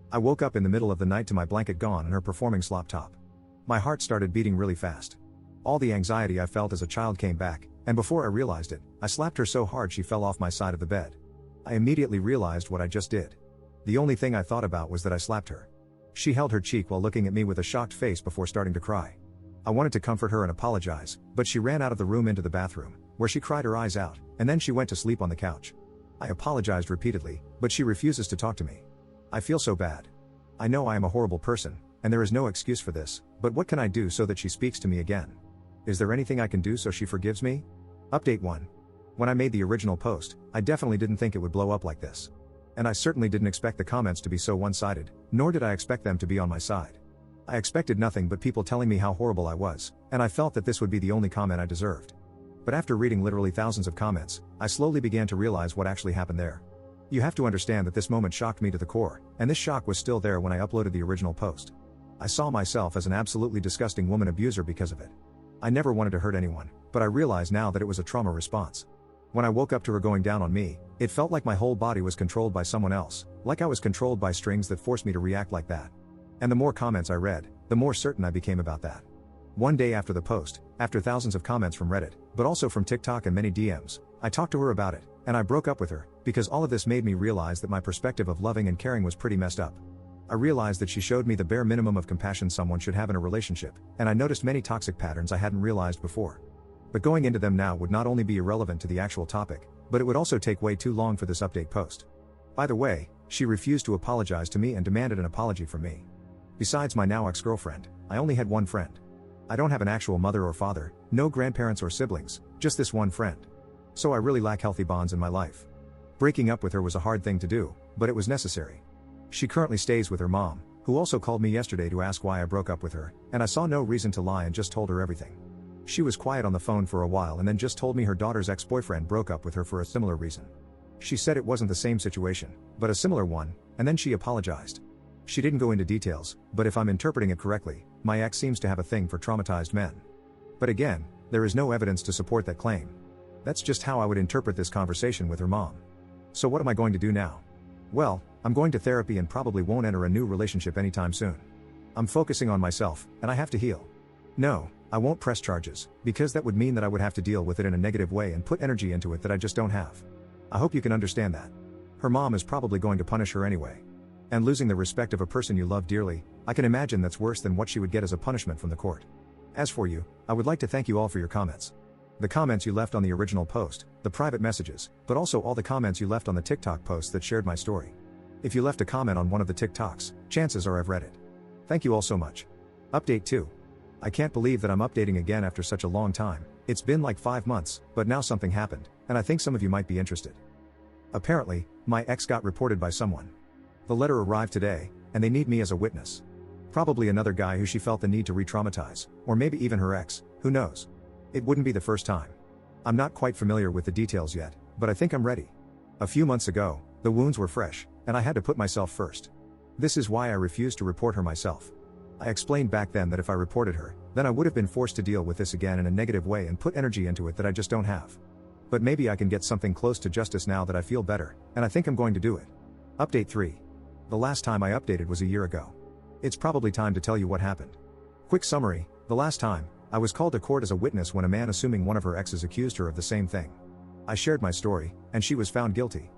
I woke up in the middle of the night to my blanket gone and her performing slop top. My heart started beating really fast. All the anxiety I felt as a child came back, and before I realized it, I slapped her so hard she fell off my side of the bed. I immediately realized what I just did. The only thing I thought about was that I slapped her. She held her cheek while looking at me with a shocked face before starting to cry. I wanted to comfort her and apologize, but she ran out of the room into the bathroom, where she cried her eyes out, and then she went to sleep on the couch. I apologized repeatedly, but she refuses to talk to me. I feel so bad. I know I am a horrible person, and there is no excuse for this, but what can I do so that she speaks to me again? Is there anything I can do so she forgives me? Update 1. When I made the original post, I definitely didn't think it would blow up like this. And I certainly didn't expect the comments to be so one-sided, nor did I expect them to be on my side. I expected nothing but people telling me how horrible I was, and I felt that this would be the only comment I deserved. But after reading literally thousands of comments, I slowly began to realize what actually happened there. You have to understand that this moment shocked me to the core, and this shock was still there when I uploaded the original post. I saw myself as an absolutely disgusting woman abuser because of it. I never wanted to hurt anyone, but I realize now that it was a trauma response. When I woke up to her going down on me, it felt like my whole body was controlled by someone else, like I was controlled by strings that forced me to react like that. And the more comments I read, the more certain I became about that. One day after the post, after thousands of comments from Reddit, but also from TikTok and many DMs, I talked to her about it, and I broke up with her, because all of this made me realize that my perspective of loving and caring was pretty messed up. I realized that she showed me the bare minimum of compassion someone should have in a relationship, and I noticed many toxic patterns I hadn't realized before. But going into them now would not only be irrelevant to the actual topic, but it would also take way too long for this update post. By the way, she refused to apologize to me and demanded an apology from me. Besides my now ex-girlfriend, I only had one friend. I don't have an actual mother or father, no grandparents or siblings, just this one friend. So I really lack healthy bonds in my life. Breaking up with her was a hard thing to do, but it was necessary. She currently stays with her mom, who also called me yesterday to ask why I broke up with her, and I saw no reason to lie and just told her everything. She was quiet on the phone for a while and then just told me her daughter's ex-boyfriend broke up with her for a similar reason. She said it wasn't the same situation, but a similar one, and then she apologized. She didn't go into details, but if I'm interpreting it correctly, my ex seems to have a thing for traumatized men. But again, there is no evidence to support that claim. That's just how I would interpret this conversation with her mom. So what am I going to do now? Well, I'm going to therapy and probably won't enter a new relationship anytime soon. I'm focusing on myself, and I have to heal. No, I won't press charges, because that would mean that I would have to deal with it in a negative way and put energy into it that I just don't have. I hope you can understand that. Her mom is probably going to punish her anyway. And losing the respect of a person you love dearly, I can imagine that's worse than what she would get as a punishment from the court. As for you, I would like to thank you all for your comments. The comments you left on the original post, the private messages, but also all the comments you left on the TikTok post that shared my story. If you left a comment on one of the TikToks, chances are I've read it. Thank you all so much. Update 2. I can't believe that I'm updating again after such a long time. It's been like 5 months, but now something happened, and I think some of you might be interested. Apparently, my ex got reported by someone. The letter arrived today, and they need me as a witness. Probably another guy who she felt the need to re-traumatize, or maybe even her ex, who knows. It wouldn't be the first time. I'm not quite familiar with the details yet, but I think I'm ready. A few months ago, the wounds were fresh, and I had to put myself first. This is why I refused to report her myself. I explained back then that if I reported her, then I would have been forced to deal with this again in a negative way and put energy into it that I just don't have. But maybe I can get something close to justice now that I feel better, and I think I'm going to do it. Update 3. The last time I updated was a year ago. It's probably time to tell you what happened. Quick summary, the last time, I was called to court as a witness when a man assuming one of her exes accused her of the same thing. I shared my story, and she was found guilty.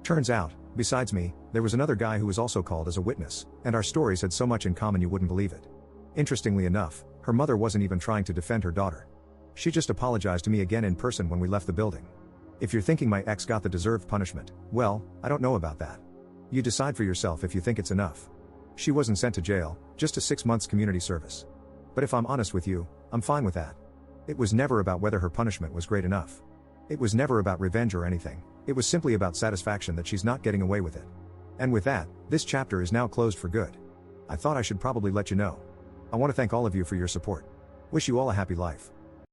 Turns out, besides me, there was another guy who was also called as a witness, and our stories had so much in common you wouldn't believe it. Interestingly enough, her mother wasn't even trying to defend her daughter. She just apologized to me again in person when we left the building. If you're thinking my ex got the deserved punishment, well, I don't know about that. You decide for yourself if you think it's enough. She wasn't sent to jail, just a 6 months community service. But if I'm honest with you, I'm fine with that. It was never about whether her punishment was great enough. It was never about revenge or anything, it was simply about satisfaction that she's not getting away with it. And with that, this chapter is now closed for good. I thought I should probably let you know. I want to thank all of you for your support. Wish you all a happy life.